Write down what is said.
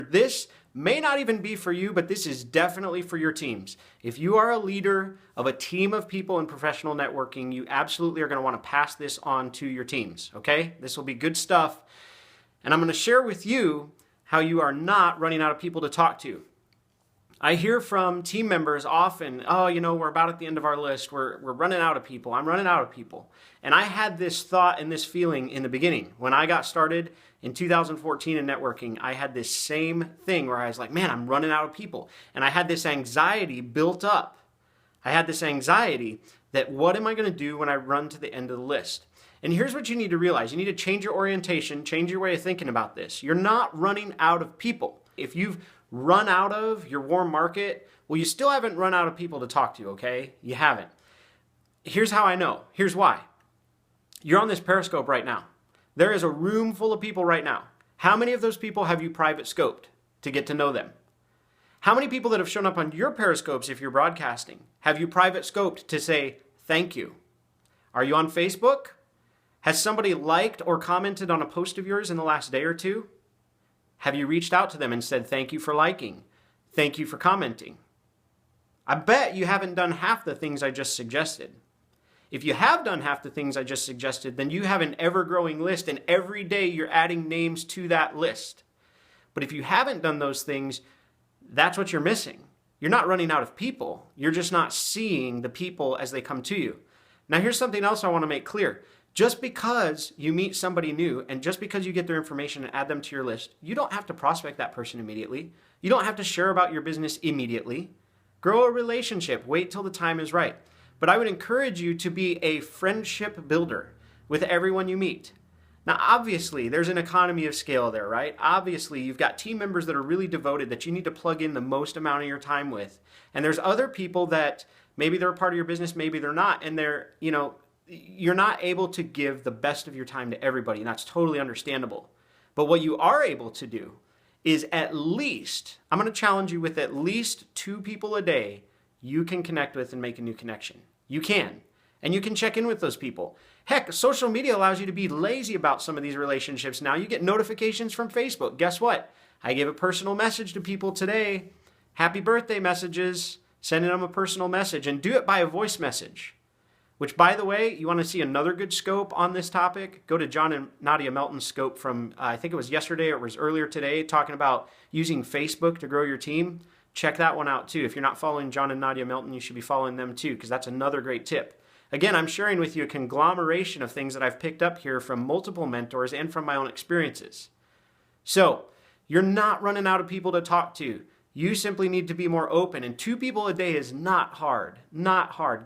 This may not even be for you, but this is definitely for your teams. If you are a leader of a team of people in professional networking, you absolutely are going to want to pass this on to your teams, okay? This will be good stuff. And I'm going to share with you how you are not running out of people to talk to. I hear from team members often, oh, we're about at the end of our list. We're running out of people. I'm running out of people. And I had this thought and this feeling in the beginning. When I got started in 2014 in networking, I had this same thing where I was like, man, I'm running out of people. And I had this anxiety built up. I had this anxiety that what am I going to do when I run to the end of the list? And here's what you need to realize. You need to change your orientation, change your way of thinking about this. You're not running out of people. If you've run out of your warm market, well, you still haven't run out of people to talk to, okay? You haven't. Here's how I know. Here's why. You're on this Periscope right now. There is a room full of people right now. How many of those people have you private scoped to get to know them? How many people that have shown up on your Periscopes, if you're broadcasting, have you private scoped to say thank you? Are you on Facebook? Has somebody liked or commented on a post of yours in the last day or two? Have you reached out to them and said, thank you for liking, thank you for commenting? I bet you haven't done half the things I just suggested. If you have done half the things I just suggested, then you have an ever-growing list, and every day you're adding names to that list. But if you haven't done those things, that's what you're missing. You're not running out of people. You're just not seeing the people as they come to you. Now, here's something else I want to make clear. Just because you meet somebody new and just because you get their information and add them to your list, you don't have to prospect that person immediately. You don't have to share about your business immediately. Grow a relationship. Wait till the time is right. But I would encourage you to be a friendship builder with everyone you meet. Now, obviously, there's an economy of scale there, right? Obviously, you've got team members that are really devoted that you need to plug in the most amount of your time with. And there's other people that maybe they're a part of your business, maybe they're not, and you're not able to give the best of your time to everybody, and that's totally understandable. But what you are able to do is I'm going to challenge you with at least 2 people a day you can connect with and make a new connection. You can. And you can check in with those people. Heck, social media allows you to be lazy about some of these relationships now. You get notifications from Facebook. Guess what? I gave a personal message to people today. Happy birthday messages. Sending them a personal message, and do it by a voice message. Which, by the way, you want to see another good scope on this topic? Go to John and Nadia Melton's scope from, I think it was yesterday or it was earlier today, talking about using Facebook to grow your team. Check that one out too. If you're not following John and Nadia Melton, you should be following them too, because that's another great tip. Again, I'm sharing with you a conglomeration of things that I've picked up here from multiple mentors and from my own experiences. So, you're not running out of people to talk to. You simply need to be more open, and 2 people a day is not hard. Not hard.